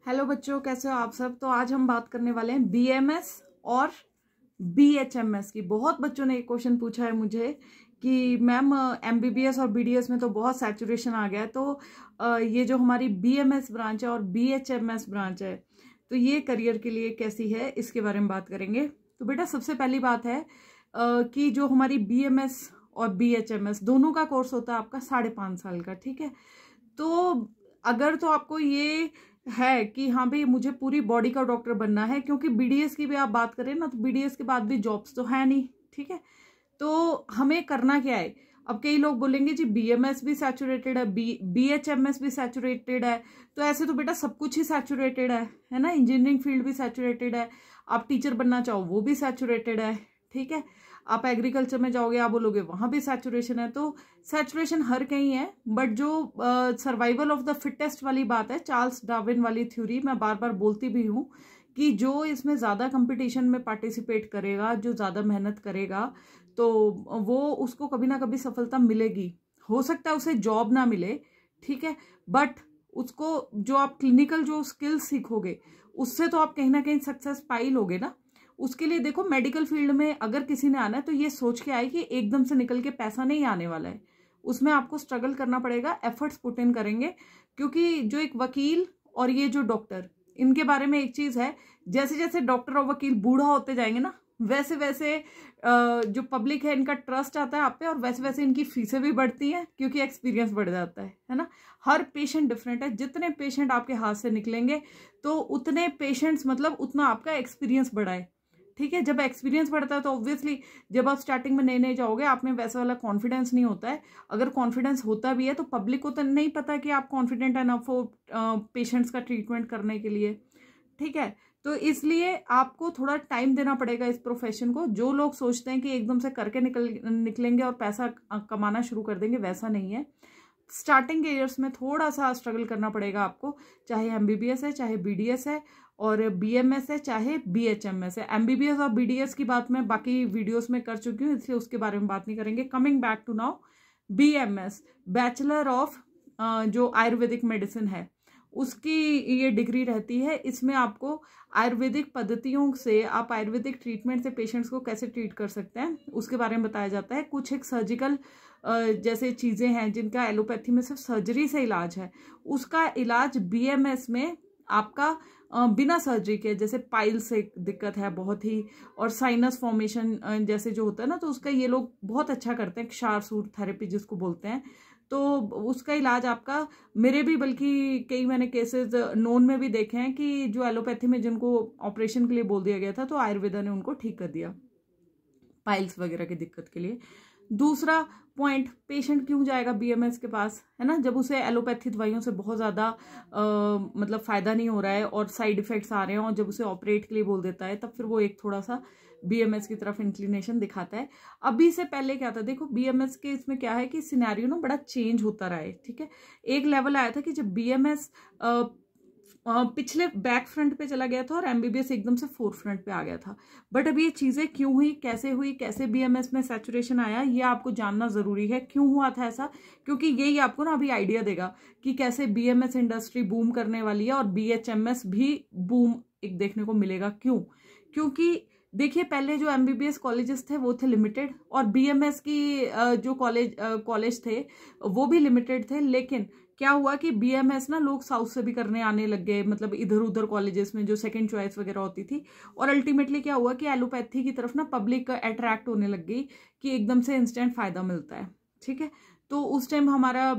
Hello बच्चों, कैसे हो आप सब। तो आज हम बात करने वाले हैं बीएमएस और बीएचएमएस की। बहुत बच्चों ने एक क्वेश्चन पूछा है मुझे कि मैम एमबीबीएस और बीडीएस में तो बहुत सैचुरेशन आ गया है, तो ये जो हमारी बीएमएस ब्रांच है और बीएचएमएस ब्रांच है तो ये करियर के लिए कैसी है, इसके बारे में बात करेंगे। तो बेटा सबसे पहली बात है कि जो हमारी बीएमएस और बीएचएमएस दोनों का कोर्स होता है आपका 5.5 साल का, ठीक है। तो अगर तो आपको ये है कि हाँ भाई मुझे पूरी बॉडी का डॉक्टर बनना है, क्योंकि बीडीएस की भी आप बात करें ना तो बीडीएस के बाद भी जॉब्स तो है नहीं, ठीक है। तो हमें करना क्या है। अब कई लोग बोलेंगे जी बीएमएस भी सैचुरेटेड है, बीएचएमएस भी सैचुरेटेड है। तो ऐसे तो बेटा सब कुछ ही सैचुरेटेड है ना। इंजीनियरिंग फील्ड भी सैचुरेटेड है, आप टीचर बनना चाहो वो भी सैचुरेटेड है, ठीक है। आप एग्रीकल्चर में जाओगे आप बोलोगे वहां भी सैचुरेशन है। तो सैचुरेशन हर कहीं है, बट जो सर्वाइवल ऑफ द फिटेस्ट वाली बात है, चार्ल्स डार्विन वाली थ्योरी, मैं बार बार बोलती भी हूँ कि जो इसमें ज्यादा कंपटीशन में पार्टिसिपेट करेगा, जो ज्यादा मेहनत करेगा, तो वो उसको कभी ना कभी सफलता मिलेगी। हो सकता है उसे जॉब ना मिले, ठीक है, बट उसको जो आप क्लिनिकल जो स्किल्स सीखोगे उससे तो आप कहीं ना कहीं सक्सेस पा ही लोगे ना। उसके लिए देखो मेडिकल फील्ड में अगर किसी ने आना है तो ये सोच के आए कि एकदम से निकल के पैसा नहीं आने वाला है, उसमें आपको स्ट्रगल करना पड़ेगा, एफर्ट्स पुट इन करेंगे। क्योंकि जो एक वकील और ये जो डॉक्टर, इनके बारे में एक चीज है, जैसे जैसे डॉक्टर और वकील बूढ़ा होते जाएंगे ना वैसे वैसे जो पब्लिक है इनका ट्रस्ट आता है आप पे, और वैसे वैसे इनकी फीसें भी बढ़ती हैं क्योंकि एक्सपीरियंस बढ़ जाता है ना। हर पेशेंट डिफरेंट है, जितने पेशेंट आपके हाथ से निकलेंगे तो उतने पेशेंट्स मतलब उतना आपका एक्सपीरियंस बढ़ा है, ठीक है। जब एक्सपीरियंस बढ़ता है तो ऑब्वियसली जब आप स्टार्टिंग में नए नए जाओगे आप में वैसा वाला कॉन्फिडेंस नहीं होता है। अगर कॉन्फिडेंस होता भी है तो पब्लिक को तो नहीं पता कि आप कॉन्फिडेंट एनफ हो पेशेंट्स का ट्रीटमेंट करने के लिए, ठीक है। तो इसलिए आपको थोड़ा टाइम देना पड़ेगा इस प्रोफेशन को। जो लोग सोचते हैं कि एकदम से करके निकलेंगे और पैसा कमाना शुरू कर देंगे, वैसा नहीं है। स्टार्टिंग के ईयर्स में थोड़ा सा स्ट्रगल करना पड़ेगा आपको, चाहे एमबीबीएस है, चाहे बीडीएस है, और बीएमएस है, चाहे बीएचएमएस है। एमबीबीएस और बीडीएस की बात मैं बाकी वीडियोस में कर चुकी हूँ, इसलिए उसके बारे में बात नहीं करेंगे। Coming back to now, BMS bachelor of जो आयुर्वेदिक मेडिसिन है उसकी ये डिग्री रहती है। इसमें आपको आयुर्वेदिक पद्धतियों से आप आयुर्वेदिक ट्रीटमेंट से पेशेंट्स को कैसे ट्रीट कर सकते हैं उसके बारे में बताया जाता है। कुछ एक सर्जिकल जैसे चीजें हैं जिनका एलोपैथी में सिर्फ सर्जरी से इलाज है, उसका इलाज बीएमएस में आपका बिना सर्जरी के, जैसे पाइल से दिक्कत है बहुत ही, और साइनस फॉर्मेशन जैसे जो होता है ना, तो उसका ये लोग बहुत अच्छा करते हैं, क्षार सूट थेरेपी जिसको बोलते हैं। तो उसका इलाज आपका, मेरे भी बल्कि कई मैंने केसेस नोन में भी देखे हैं कि जो एलोपैथी में जिनको ऑपरेशन के लिए बोल दिया गया था तो आयुर्वेदा ने उनको ठीक कर दिया पाइल्स वगैरह की दिक्कत के लिए। दूसरा पॉइंट, पेशेंट क्यों जाएगा बीएमएस के पास, है ना, जब उसे एलोपैथी दवाइयों से बहुत ज़्यादा मतलब फ़ायदा नहीं हो रहा है और साइड इफ़ेक्ट्स आ रहे हैं, और जब उसे ऑपरेट के लिए बोल देता है तब फिर वो एक थोड़ा सा बीएमएस की तरफ इंक्लिनेशन दिखाता है। अभी से पहले क्या था, देखो बीएमएस के इसमें क्या है कि सिनेरियो ना बड़ा चेंज होता रहा है, ठीक है। एक लेवल आया था कि जब बीएमएस पिछले बैक फ्रंट पे चला गया था और एमबीबीएस एकदम से फोर फ्रंट पे आ गया था। बट अब ये चीजें क्यों हुई, कैसे बीएमएस में सैचुरेशन आया, ये आपको जानना जरूरी है। क्यों हुआ था ऐसा, क्योंकि यही आपको ना अभी आइडिया देगा कि कैसे बीएमएस इंडस्ट्री बूम करने वाली है और बीएचएमएस भी बूम एक देखने को मिलेगा। क्योंकि देखिए पहले जो एमबीबीएस कॉलेजेस थे वो थे लिमिटेड, और बीएमएस की जो कॉलेज थे वो भी लिमिटेड थे। लेकिन क्या हुआ कि बीएमएस ना लोग साउथ से भी करने आने लग गए, मतलब इधर उधर कॉलेजेस में जो सेकंड चॉइस वगैरह होती थी, और अल्टीमेटली क्या हुआ कि एलोपैथी की तरफ ना पब्लिक अट्रैक्ट होने लग गई कि एकदम से इंस्टेंट फायदा मिलता है, ठीक है। तो उस टाइम हमारा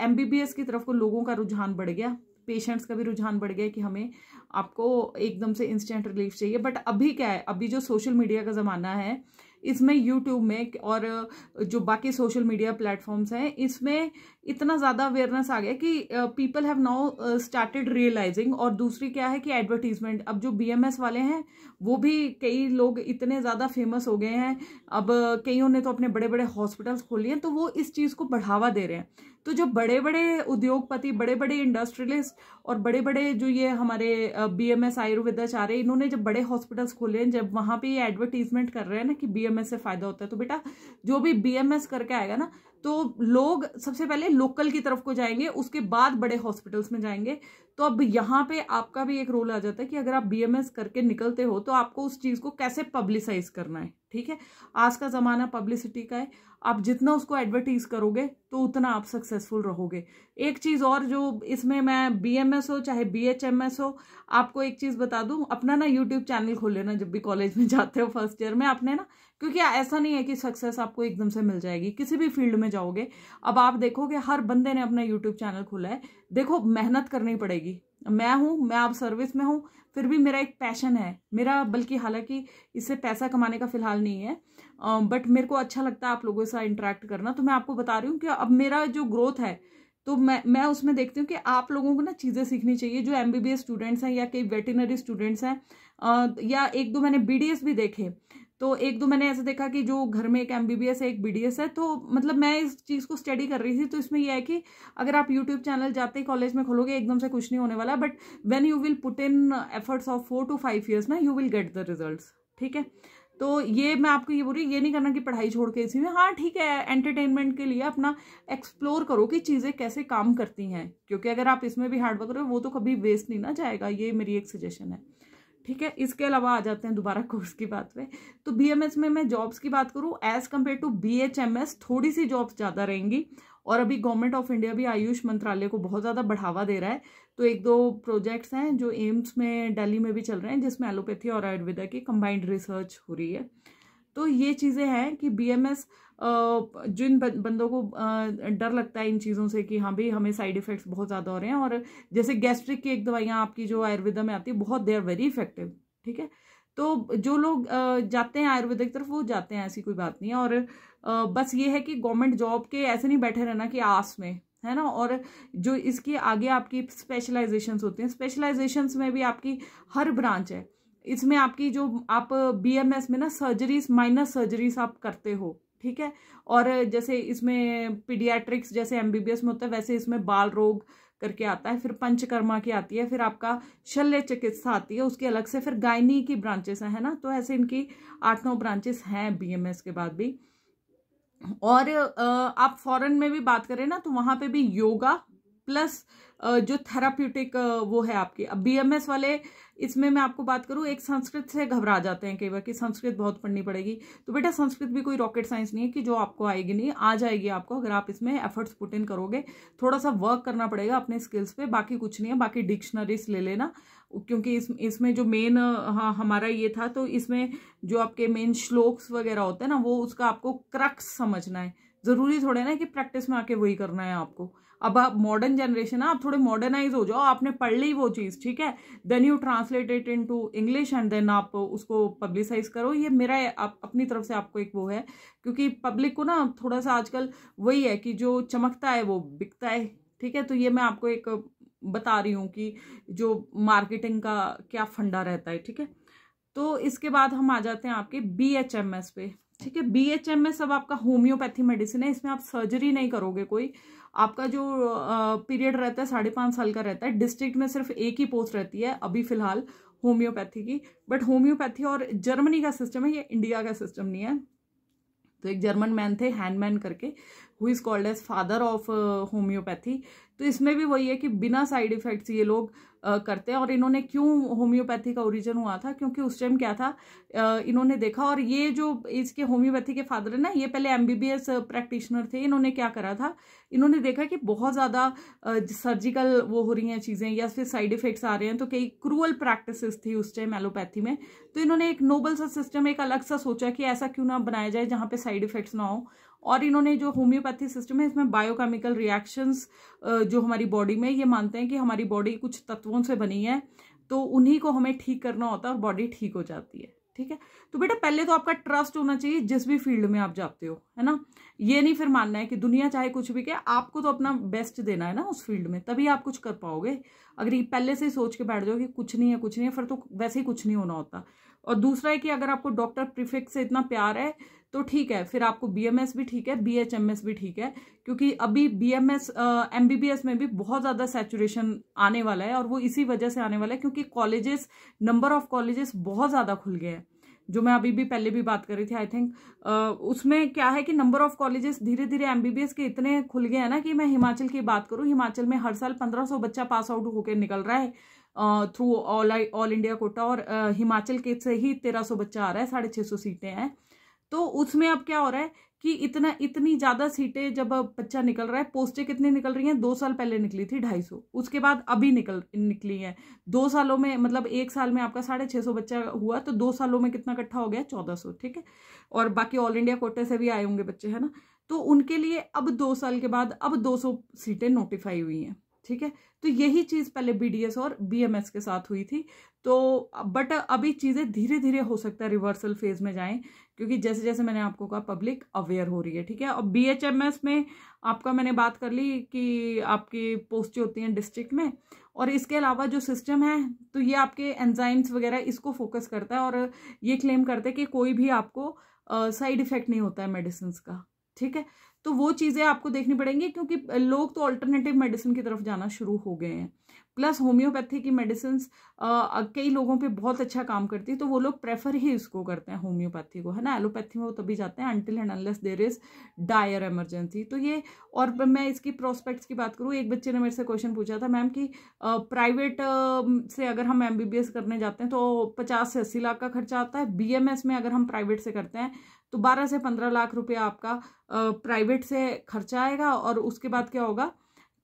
एमबीबीएस की तरफ को लोगों का रुझान बढ़ गया, पेशेंट्स का भी रुझान बढ़ गया कि हमें आपको एकदम से इंस्टेंट रिलीफ चाहिए। बट अभी क्या है, अभी जो सोशल मीडिया का ज़माना है, इसमें यूट्यूब में और जो बाकी सोशल मीडिया प्लेटफॉर्म्स हैं, इसमें इतना ज़्यादा अवेयरनेस आ गया कि people have now started realising. और दूसरी क्या है कि एडवर्टीजमेंट, अब जो बीएमएस वाले हैं वो भी कई लोग इतने ज़्यादा फेमस हो गए हैं, अब कईयों ने तो अपने बड़े बड़े हॉस्पिटल्स खोल लिए हैं, तो वो इस चीज़ को बढ़ावा दे रहे हैं। तो जो बड़े बड़े उद्योगपति, बड़े बड़े इंडस्ट्रियलिस्ट और बड़े बड़े जो ये हमारे बीएमएस आयुर्वेदाचार्य, इन्होंने जब बड़े हॉस्पिटल्स खोले हैं, जब वहां पे ये एडवर्टीजमेंट कर रहे हैं ना कि बीएमएस से फायदा होता है, तो बेटा जो भी बीएमएस करके आएगा ना तो लोग सबसे पहले लोकल की तरफ को जाएंगे, उसके बाद बड़े हॉस्पिटल्स में जाएंगे। तो अब यहाँ पे आपका भी एक रोल आ जाता है कि अगर आप BMS करके निकलते हो तो आपको उस चीज को कैसे पब्लिसाइज करना है। ठीक है, आज का जमाना पब्लिसिटी का है, आप जितना उसको एडवर्टीज करोगे तो उतना आप सक्सेसफुल रहोगे। एक चीज और जो इसमें, मैं BMS हो चाहे BHMS हो, आपको एक चीज बता दूं, अपना ना यूट्यूब चैनल खोल लेना जब भी कॉलेज में जाते हो फर्स्ट ईयर में आपने ना, क्योंकि ऐसा नहीं है कि सक्सेस आपको एकदम से मिल जाएगी। किसी भी फील्ड में जाओगे, अब आप देखोगे हर बंदे ने अपना यूट्यूब चैनल खोला है। देखो, मेहनत करनी पड़ेगी। मैं आप सर्विस में हूँ, फिर भी मेरा एक पैशन है मेरा, बल्कि हालांकि इससे पैसा कमाने का फिलहाल नहीं है, बट मेरे को अच्छा लगता है आप लोगों के साथ इंटरेक्ट करना। तो मैं आपको बता रही हूँ कि अब मेरा जो ग्रोथ है, तो मैं उसमें देखती हूँ कि आप लोगों को ना चीज़ें सीखनी चाहिए। जो MBBS स्टूडेंट्स हैं या कई वेटरनरी स्टूडेंट्स हैं, या एक दो मैंने BDS भी देखे, तो एक दो मैंने ऐसे देखा कि जो घर में एक MBBS है एक BDS है, तो मतलब मैं इस चीज़ को स्टडी कर रही थी। तो इसमें यह है कि अगर आप यूट्यूब चैनल जाते ही कॉलेज में खोलोगे, एकदम से कुछ नहीं होने वाला, but when you will put in efforts of 4 to 5 years ना, you will get the results. ठीक है, तो ये मैं आपको ये बोल रही हूँ, ये नहीं करना कि पढ़ाई छोड़ के इसी में, हाँ ठीक है, एंटरटेनमेंट के लिए अपना एक्सप्लोर करो कि चीज़ें कैसे काम करती हैं, क्योंकि अगर आप इसमें भी हार्ड वर्क करो वो तो कभी वेस्ट नहीं ना जाएगा। ये मेरी एक सजेशन है। ठीक है, इसके अलावा आ जाते हैं दोबारा कोर्स की बात पे। तो BMS में मैं जॉब्स की बात करूँ, एज कम्पेयर टू BHMS थोड़ी सी जॉब्स ज़्यादा रहेंगी। और अभी गवर्नमेंट ऑफ इंडिया भी आयुष मंत्रालय को बहुत ज़्यादा बढ़ावा दे रहा है। तो एक दो प्रोजेक्ट्स हैं जो एम्स में दिल्ली में भी चल रहे हैं, जिसमें एलोपैथी और आयुर्वेदा की कंबाइंड रिसर्च हो रही है। तो ये चीज़ें हैं कि BMS, जिन बंदों को डर लगता है इन चीज़ों से कि हाँ भाई हमें साइड इफेक्ट्स बहुत ज़्यादा हो रहे हैं, और जैसे गैस्ट्रिक की एक दवाइयाँ आपकी जो आयुर्वेदा में आती है बहुत, दे आर वेरी इफेक्टिव। ठीक है, तो जो लोग जाते हैं आयुर्वेदा की तरफ वो जाते हैं, ऐसी कोई बात नहीं है। और बस ये है कि गवर्नमेंट जॉब के ऐसे नहीं बैठे रहना कि आस में, है ना। और जो इसके आगे आपकी स्पेशलाइजेशंस होती हैं, स्पेशलाइजेशंस में भी आपकी हर ब्रांच है। इसमें आपकी जो आप BMS में ना सर्जरीज, माइनर सर्जरीज आप करते हो। ठीक है, और जैसे इसमें पीडियाट्रिक्स जैसे MBBS में होता है, वैसे इसमें बाल रोग करके आता है, फिर पंचकर्मा की आती है, फिर आपका शल्य चिकित्सा आती है, उसके अलग से फिर गायनी की ब्रांचेस है ना। तो ऐसे इनकी 8-9 ब्रांचेस हैं BMS के बाद भी। और आप फॉरेन में भी बात करें ना, तो वहां पे भी योगा प्लस जो थेराप्यूटिक वो है आपकी। अब BMS वाले, इसमें मैं आपको बात करूं, एक संस्कृत से घबरा जाते हैं कई बार कि संस्कृत बहुत पढ़नी पड़ेगी। तो बेटा संस्कृत भी कोई रॉकेट साइंस नहीं है कि जो आपको आएगी नहीं, आ जाएगी आपको, अगर आप इसमें एफर्ट्स पुट इन करोगे। थोड़ा सा वर्क करना पड़ेगा अपने स्किल्स पे, बाकी कुछ नहीं है। बाकी डिक्शनरीज ले लेना, क्योंकि इसमें जो मेन हमारा ये था, तो इसमें जो आपके मेन श्लोक्स वगैरह होते हैं ना, वो उसका आपको क्रक्स समझना है। जरूरी थोड़े ना कि प्रैक्टिस में आके वही करना है आपको। अब आप मॉडर्न जनरेशन है, आप थोड़े मॉडर्नाइज हो जाओ, आपने पढ़ ली वो चीज, ठीक है, then you translate it into English and then आप उसको पब्लिसाइज करो। ये मेरा अपनी तरफ से आपको एक वो है, क्योंकि पब्लिक को ना थोड़ा सा आजकल वही है कि जो चमकता है वो बिकता है। ठीक है, तो ये मैं आपको एक बता रही हूँ कि जो मार्केटिंग का क्या फंडा रहता है। ठीक है, तो इसके बाद हम आ जाते हैं आपके BHMS पे। ठीक है, BHMS अब आपका होम्योपैथी मेडिसिन है। इसमें आप सर्जरी नहीं करोगे कोई, आपका जो पीरियड रहता है 5.5 साल का रहता है। डिस्ट्रिक्ट में सिर्फ एक ही पोस्ट रहती है अभी फिलहाल होम्योपैथी की, बट होम्योपैथी और जर्मनी का सिस्टम है, ये इंडिया का सिस्टम नहीं है। तो एक जर्मन मैन थे हैंडमैन करके, who is called as father of homeopathy. तो इसमें भी वही है कि बिना साइड इफेक्ट्स ये लोग करते हैं। और इन्होंने क्यों होम्योपैथी का ओरिजिन हुआ था, क्योंकि उस टाइम क्या था, इन्होंने देखा, और ये जो इसके होम्योपैथी के फादर है ना, ये पहले MBBS प्रैक्टिशनर थे। इन्होंने क्या करा था, इन्होंने देखा कि बहुत ज़्यादा सर्जिकल वो हो रही हैं चीज़ें, या फिर साइड इफेक्ट्स आ रहे हैं, तो कई क्रूअल प्रैक्टिसेस थी उस टाइम एलोपैथी में। तो इन्होंने एक नोबल सा सिस्टम, एक अलग सा सोचा कि ऐसा क्यों ना बनाया जाए जहाँ पे साइड इफेक्ट्स ना हो। और इन्होंने जो होम्योपैथी सिस्टम है, इसमें बायोकेमिकल रिएक्शंस जो हमारी बॉडी में, ये मानते हैं कि हमारी बॉडी कुछ तत्वों से बनी है, तो उन्हीं को हमें ठीक करना होता है और बॉडी ठीक हो जाती है। ठीक है, तो बेटा पहले तो आपका ट्रस्ट होना चाहिए जिस भी फील्ड में आप जाते हो, है ना। ये नहीं फिर मानना है कि दुनिया चाहे कुछ भी कहे, आपको तो अपना बेस्ट देना है ना उस फील्ड में, तभी आप कुछ कर पाओगे। अगर ये पहले से ही सोच के बैठ जाओ कि कुछ नहीं है कुछ नहीं है, फिर तो वैसे ही कुछ नहीं होना होता। और दूसरा है कि अगर आपको डॉक्टर प्रीफिक्स से इतना प्यार है तो ठीक है, फिर आपको BMS भी ठीक है, BHMS भी ठीक है, क्योंकि अभी BMS MBBS में भी बहुत ज़्यादा सैचुरेशन आने वाला है। और वो इसी वजह से आने वाला है क्योंकि कॉलेजेस, नंबर ऑफ कॉलेजेस बहुत ज़्यादा खुल गए हैं। जो मैं अभी भी पहले भी बात कर रही थी आई थिंक, उसमें क्या है कि नंबर ऑफ कॉलेजेस धीरे धीरे एमबीबीएस के इतने खुल गए हैं ना, कि मैं हिमाचल की बात करूं, हिमाचल में हर साल 1500 बच्चा पास आउट होकर निकल रहा है थ्रू ऑल इंडिया कोटा, और हिमाचल के से ही 1300 बच्चा आ रहा है, 650 सीटें हैं। तो उसमें अब क्या हो रहा है कि इतनी ज्यादा सीटें जब बच्चा निकल रहा है, पोस्टें कितनी निकल रही हैं, 2 साल पहले निकली थी 250, उसके बाद अभी निकली है 2 सालों में, मतलब 1 साल में आपका 650 बच्चा हुआ, तो 2 सालों में कितना इकट्ठा हो गया, 1400, ठीक है। और बाकी ऑल इंडिया कोटे से भी आए होंगे बच्चे, है ना। तो उनके लिए अब 2 साल के बाद अब 200 सीटें नोटिफाई हुई हैं, ठीक है। तो यही चीज पहले बीडीएस और बीएमएस के साथ हुई थी। तो बट अभी चीजें धीरे धीरे हो सकता है रिवर्सल फेज में जाएं, क्योंकि जैसे जैसे मैंने आपको कहा पब्लिक अवेयर हो रही है, ठीक है। और बीएचएमएस में आपका मैंने बात कर ली कि आपकी पोस्टें होती हैं डिस्ट्रिक्ट में, और इसके अलावा जो सिस्टम है तो ये आपके एंजाइम्स वगैरह इसको फोकस करता है, और ये क्लेम करते हैं कि कोई भी आपको साइड इफेक्ट नहीं होता है मेडिसिन का, ठीक है। तो वो चीजें आपको देखनी पड़ेंगी, क्योंकि लोग तो ऑल्टरनेटिव मेडिसिन की तरफ जाना शुरू हो गए हैं। प्लस होम्योपैथी की मेडिसिन कई लोगों पे बहुत अच्छा काम करती है, तो वो लोग प्रेफर ही इसको करते हैं होम्योपैथी को, है ना। एलोपैथी में वो तभी जाते हैं until and unless there is dire emergency. तो ये, और मैं इसकी प्रोस्पेक्ट्स की बात करूँ, एक बच्चे ने मेरे से क्वेश्चन पूछा था, मैम कि प्राइवेट से अगर हम एमबीबीएस करने जाते हैं तो 50 से 80 लाख का खर्चा आता है, बीएमएस में अगर हम प्राइवेट से करते हैं तो 12 से 15 लाख रुपया आपका प्राइवेट से खर्चा आएगा। और उसके बाद क्या होगा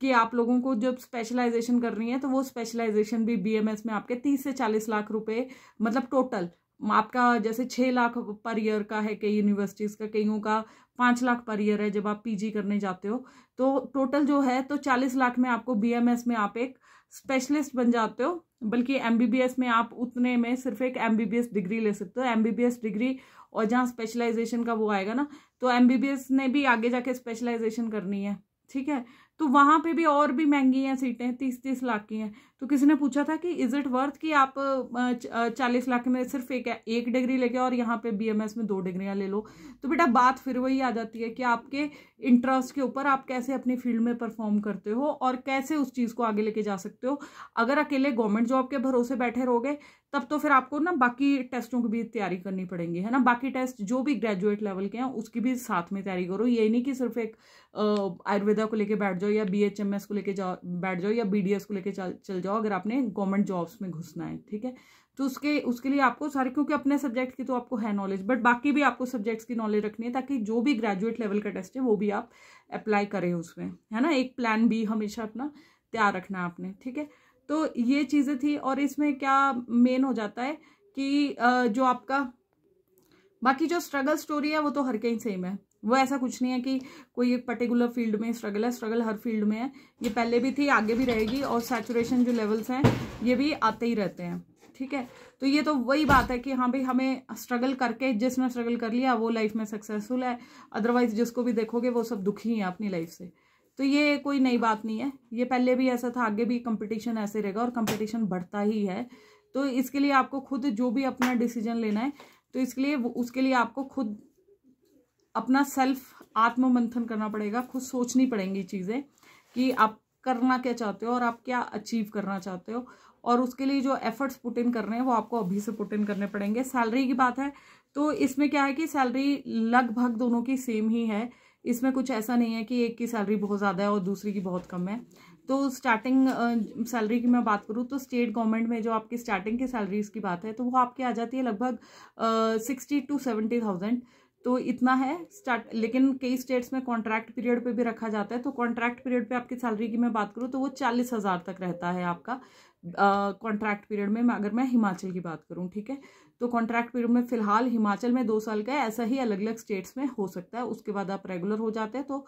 कि आप लोगों को जब स्पेशलाइजेशन करनी है तो वो स्पेशलाइजेशन भी बीएमएस में आपके 30 से 40 लाख रुपए, मतलब टोटल आपका जैसे 6 लाख पर ईयर का है कई यूनिवर्सिटीज का, कईयों का 5 लाख पर ईयर है जब आप पीजी करने जाते हो, तो टोटल जो है तो 40 लाख में आपको बीएमएस में आप एक स्पेशलिस्ट बन जाते हो। बल्कि एमबीबीएस में आप उतने में सिर्फ एक एमबीबीएस डिग्री ले सकते हो, एमबीबीएस डिग्री, और जहाँ स्पेशलाइजेशन का वो आएगा ना, तो एमबीबीएस ने भी आगे जाके स्पेशलाइजेशन करनी है, ठीक है। तो वहां पे भी और भी महंगी हैं सीटें, 30-30 लाख की हैं। तो किसी ने पूछा था कि इज इट वर्थ कि आप 40 लाख में सिर्फ एक डिग्री लेके और यहाँ पे बीएमएस में 2 डिग्रियां ले लो। तो बेटा बात फिर वही आ जाती है कि आपके इंटरेस्ट के ऊपर आप कैसे अपनी फील्ड में परफॉर्म करते हो और कैसे उस चीज को आगे लेके जा सकते हो। अगर अकेले गवर्नमेंट जॉब के भरोसे बैठे रहोगे तब तो फिर आपको ना बाकी टेस्टों की भी तैयारी करनी पड़ेगी, है ना। बाकी टेस्ट जो भी ग्रेजुएट लेवल के हैं उसकी भी साथ में तैयारी करो। ये नहीं कि सिर्फ एक आयुर्वेदा को लेके बैठ जाओ या बीएचएमएस को लेके बैठ जाओ या बीडीएस को लेके चल जाओ अगर आपने गवर्नमेंट जॉब्स में घुसना है, ठीक है। तो उसके लिए आपको सारे, क्योंकि अपने सब्जेक्ट की तो आपको है नॉलेज, बट बाकी भी आपको सब्जेक्ट्स की नॉलेज रखनी है, ताकि जो भी ग्रेजुएट लेवल का टेस्ट है वो भी आप अप्लाई करें उसमें, है ना। एक प्लान बी हमेशा अपना तैयार रखना आपने, ठीक है। तो ये चीजें थी। और इसमें क्या मेन हो जाता है कि जो आपका बाकी जो स्ट्रगल स्टोरी है वो तो हर कहीं सेम है। वो ऐसा कुछ नहीं है कि कोई एक पर्टिकुलर फील्ड में स्ट्रगल है, स्ट्रगल हर फील्ड में है। ये पहले भी थी, आगे भी रहेगी, और सैचुरेशन जो लेवल्स हैं ये भी आते ही रहते हैं, ठीक है। तो ये तो वही बात है कि हाँ भाई, हमें स्ट्रगल करके, जिसने स्ट्रगल कर लिया वो लाइफ में सक्सेसफुल है, अदरवाइज जिसको भी देखोगे वो सब दुखी है अपनी लाइफ से। तो ये कोई नई बात नहीं है, ये पहले भी ऐसा था, आगे भी कंपटीशन ऐसे रहेगा और कंपटीशन बढ़ता ही है। तो इसके लिए आपको खुद जो भी अपना डिसीजन लेना है, तो उसके लिए आपको खुद अपना सेल्फ आत्ममंथन करना पड़ेगा, खुद सोचनी पड़ेंगी चीजें कि आप करना क्या चाहते हो और आप क्या अचीव करना चाहते हो, और उसके लिए जो एफर्ट्स पुट इन करने हैं वो आपको अभी से पुट इन करने पड़ेंगे। सैलरी की बात है तो इसमें क्या है कि सैलरी लगभग दोनों की सेम ही है। इसमें कुछ ऐसा नहीं है कि एक की सैलरी बहुत ज़्यादा है और दूसरी की बहुत कम है। तो स्टार्टिंग सैलरी की मैं बात करूँ तो स्टेट गवर्नमेंट में जो आपकी स्टार्टिंग की सैलरीज की बात है तो वो आपकी आ जाती है लगभग 60 to 70,000, तो इतना है स्टार्ट। लेकिन कई स्टेट्स में कॉन्ट्रैक्ट पीरियड पे भी रखा जाता है, तो कॉन्ट्रैक्ट पीरियड पे आपकी सैलरी की मैं बात करूँ तो वो 40,000 तक रहता है आपका कॉन्ट्रैक्ट पीरियड में, अगर मैं हिमाचल की बात करूँ, ठीक है। तो कॉन्ट्रैक्ट पीरियड में फिलहाल हिमाचल में 2 साल का है, ऐसा ही अलग अलग स्टेट्स में हो सकता है। उसके बाद आप रेगुलर हो जाते हैं तो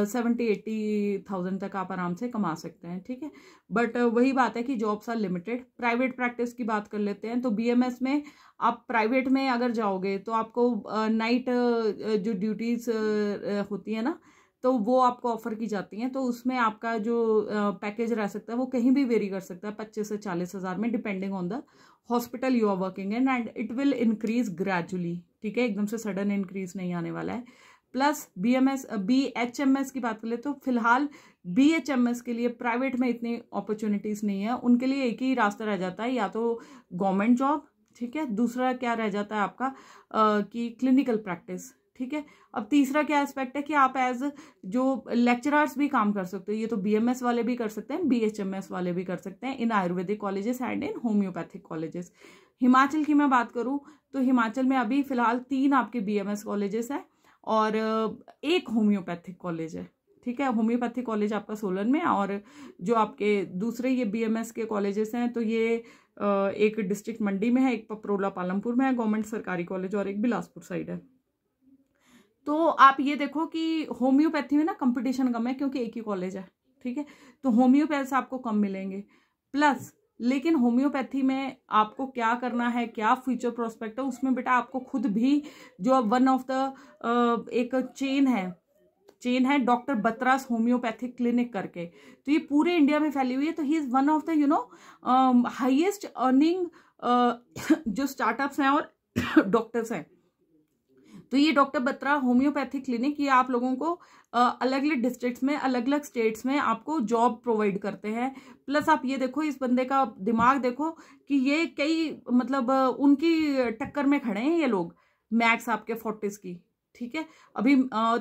70-80,000 तक आप आराम से कमा सकते हैं, ठीक है। बट वही बात है कि jobs are limited. Private practice की बात कर लेते हैं तो बीएमएस में आप प्राइवेट में अगर जाओगे तो आपको नाइट जो ड्यूटीज होती है ना, तो वो आपको ऑफर की जाती हैं। तो उसमें आपका जो पैकेज रह सकता है वो कहीं भी वेरी कर सकता है 25 से 40,000 में, depending on the hospital you are working in, and it will increase gradually, ठीक है। एकदम से सडन इंक्रीज नहीं आने वाला है। प्लस बीएचएमएस की बात कर ले तो फिलहाल बीएचएमएस के लिए प्राइवेट में इतनी अपॉर्चुनिटीज नहीं है, उनके लिए एक ही रास्ता रह जाता है, या तो गवर्नमेंट जॉब ठीक है। दूसरा क्या रह जाता है आपका कि क्लिनिकल प्रैक्टिस, ठीक है। अब तीसरा क्या एस्पेक्ट है कि आप एज जो लेक्चरर्स भी काम कर सकते हो। ये तो बीएमएस वाले भी कर सकते हैं, बीएचएमएस वाले भी कर सकते हैं in ayurvedic colleges and in homeopathic colleges. Himachal की मैं बात करूं तो हिमाचल में अभी फिलहाल 3 आपके बीएमएस कॉलेजेस हैं और 1 होम्योपैथिक कॉलेज है, ठीक है। होम्योपैथिक कॉलेज आपका सोलन में, और जो आपके दूसरे ये बीएमएस के कॉलेजेस हैं तो ये एक डिस्ट्रिक्ट मंडी में है, एक पपरोला पालमपुर में है गवर्नमेंट सरकारी कॉलेज, और एक बिलासपुर साइड है। तो आप ये देखो कि होम्योपैथी में ना कंपटीशन कम है क्योंकि एक ही कॉलेज है, ठीक है। तो होम्योपैथ आपको कम मिलेंगे। प्लस लेकिन होम्योपैथी में आपको क्या करना है, क्या फ्यूचर प्रोस्पेक्ट है, उसमें बेटा आपको खुद भी जो वन ऑफ द एक चेन है डॉक्टर बत्रास होम्योपैथिक क्लिनिक करके, तो ये पूरे इंडिया में फैली हुई है। तो he is one of the highest earning जो स्टार्टअप्स हैं और डॉक्टर्स हैं। तो ये डॉक्टर बत्रा होम्योपैथिक क्लिनिक, ये आप लोगों को अलग अलग डिस्ट्रिक्ट्स में, अलग अलग स्टेट्स में आपको जॉब प्रोवाइड करते हैं। प्लस आप ये देखो इस बंदे का दिमाग देखो कि ये कई मतलब उनकी टक्कर में खड़े हैं ये लोग, मैक्स आपके 40s की, ठीक है। अभी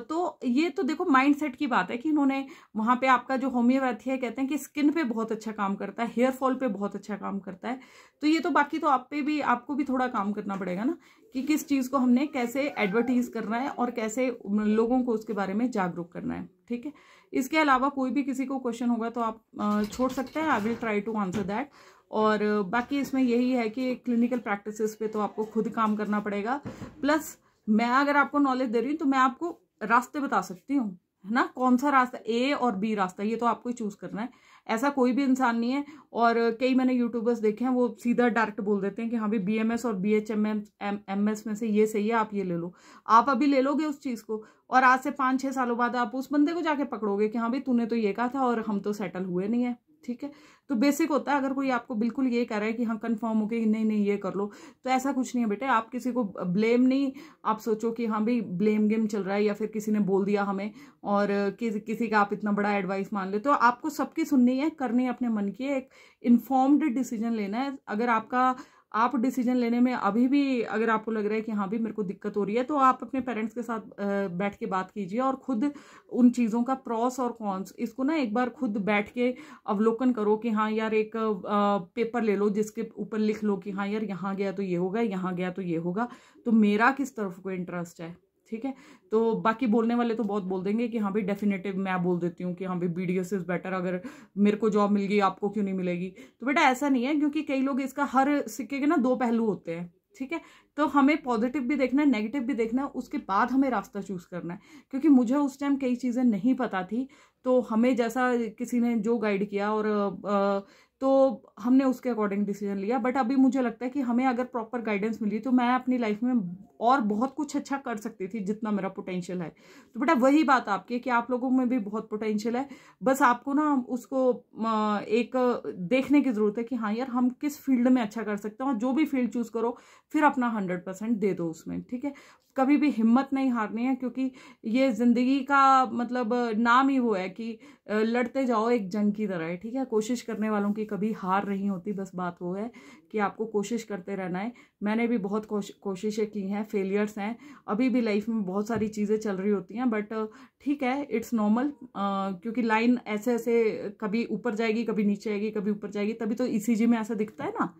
तो ये तो देखो माइंडसेट की बात है कि इन्होंने वहां पे आपका जो होम्योपैथी है कहते हैं कि स्किन पे बहुत अच्छा काम करता है, हेयर फॉल पे बहुत अच्छा काम करता है। तो ये तो बाकी तो आप पे भी, आपको भी थोड़ा काम करना पड़ेगा ना कि किस चीज को हमने कैसे एडवर्टीज करना है और कैसे लोगों को उसके बारे में जागरूक करना है, ठीक है। इसके अलावा कोई भी किसी को क्वेश्चन होगा तो आप छोड़ सकते हैं, I will try to answer that. और बाकी इसमें यही है कि क्लिनिकल प्रैक्टिसेस पे तो आपको खुद काम करना पड़ेगा। प्लस मैं अगर आपको नॉलेज दे रही हूँ तो मैं आपको रास्ते बता सकती हूँ, है ना, कौन सा रास्ता ए और बी रास्ता, ये तो आपको ही चूज करना है। ऐसा कोई भी इंसान नहीं है। और कई मैंने यूट्यूबर्स देखे हैं वो सीधा डायरेक्ट बोल देते हैं कि हाँ भाई बीएमएस और बीएचएमएस में से ये सही है, आप ये ले लो। आप अभी ले लोगे उस चीज को और आज से 5-6 सालों बाद आप उस बंदे को जाके पकड़ोगे कि हाँ भाई तूने तो ये कहा था और हम तो सेटल हुए नहीं है, ठीक है। तो बेसिक होता है अगर कोई आपको बिल्कुल ये कह रहा है कि हाँ कंफर्म हो गई, नहीं नहीं ये कर लो, तो ऐसा कुछ नहीं है बेटे। आप किसी को ब्लेम नहीं, आप सोचो कि हाँ भाई ब्लेम गेम चल रहा है या फिर किसी ने बोल दिया हमें और किसी का आप इतना बड़ा एडवाइस मान ले, तो आपको सबकी सुननी है, करनी है अपने मन की, एक इन्फॉर्म्ड डिसीजन लेना है। अगर आप डिसीजन लेने में अभी भी अगर आपको लग रहा है कि हाँ भी मेरे को दिक्कत हो रही है, तो आप अपने पेरेंट्स के साथ बैठ के बात कीजिए और खुद उन चीज़ों का प्रॉस और कॉन्स, इसको ना एक बार खुद बैठ के अवलोकन करो कि हाँ यार एक पेपर ले लो जिसके ऊपर लिख लो कि हाँ यार यहाँ गया तो ये होगा, यहाँ गया तो ये होगा, तो मेरा किस तरफ को इंटरेस्ट है, ठीक है। तो बाकी बोलने वाले तो बहुत बोल देंगे कि हाँ भाई डेफिनेटिव मैं बोल देती हूँ कि हाँ भाई बीडीएस इज बेटर, अगर मेरे को जॉब मिल गई आपको क्यों नहीं मिलेगी। तो बेटा ऐसा नहीं है, क्योंकि कई लोग इसका हर सिक्के के ना 2 पहलू होते हैं, ठीक है। तो हमें पॉजिटिव भी देखना है, नेगेटिव भी देखना है, उसके बाद हमें रास्ता चूज करना है। क्योंकि मुझे उस टाइम कई चीज़ें नहीं पता थी, तो हमें जैसा किसी ने जो गाइड किया और तो हमने उसके अकॉर्डिंग डिसीजन लिया। बट अभी मुझे लगता है कि हमें अगर प्रॉपर गाइडेंस मिली तो मैं अपनी लाइफ में और बहुत कुछ अच्छा कर सकती थी जितना मेरा पोटेंशियल है। तो बेटा वही बात आपकी है कि आप लोगों में भी बहुत पोटेंशियल है, बस आपको ना उसको एक देखने की जरूरत है कि हाँ यार हम किस फील्ड में अच्छा कर सकते हैं, और जो भी फील्ड चूज करो फिर अपना 100% दे दो उसमें, ठीक है। कभी भी हिम्मत नहीं हारनी है, क्योंकि ये जिंदगी का मतलब नाम ही वो है कि लड़ते जाओ एक जंग की तरह है, ठीक है। कोशिश करने वालों की कभी हार नहीं होती, बस बात वो है कि आपको कोशिश करते रहना है। मैंने भी बहुत कोशिशें की हैं, फेलियर्स हैं, अभी भी लाइफ में बहुत सारी चीज़ें चल रही होती हैं, बट ठीक है, इट्स नॉर्मल। क्योंकि लाइन ऐसे ऐसे कभी ऊपर जाएगी, कभी नीचे आएगी, कभी ऊपर जाएगी, तभी तो ईसीजी में ऐसा दिखता है ना।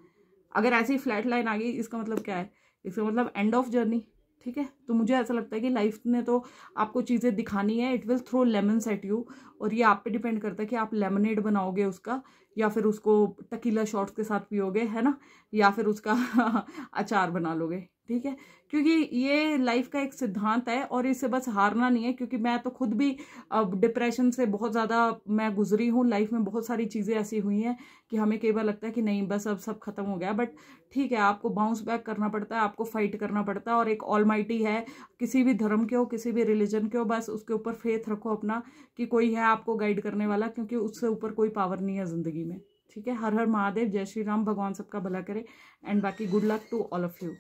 अगर ऐसी फ्लैट लाइन आ गई इसका मतलब क्या है, इसका मतलब एंड ऑफ जर्नी, ठीक है। तो मुझे ऐसा लगता है कि लाइफ ने तो आपको चीज़ें दिखानी है, it will throw lemons at you, और ये आप पे डिपेंड करता है कि आप लेमनेड बनाओगे उसका, या फिर उसको टकीला शॉट्स के साथ पियोगे, है ना, या फिर उसका अचार बना लोगे, ठीक है। क्योंकि ये लाइफ का एक सिद्धांत है और इससे बस हारना नहीं है। क्योंकि मैं तो खुद भी अब डिप्रेशन से बहुत ज़्यादा मैं गुजरी हूँ, लाइफ में बहुत सारी चीज़ें ऐसी हुई हैं कि हमें कई बार लगता है कि नहीं बस अब सब खत्म हो गया, बट ठीक है, आपको बाउंस बैक करना पड़ता है, आपको फाइट करना पड़ता है। और एक ऑलमाइटी है, किसी भी धर्म के हो, किसी भी रिलीजन के हो, बस उसके ऊपर फेथ रखो अपना कि कोई है आपको गाइड करने वाला, क्योंकि उससे ऊपर कोई पावर नहीं है जिंदगी में, ठीक है। हर हर महादेव, जय श्री राम, भगवान सबका भला करे, एंड बाकी good luck to all of you.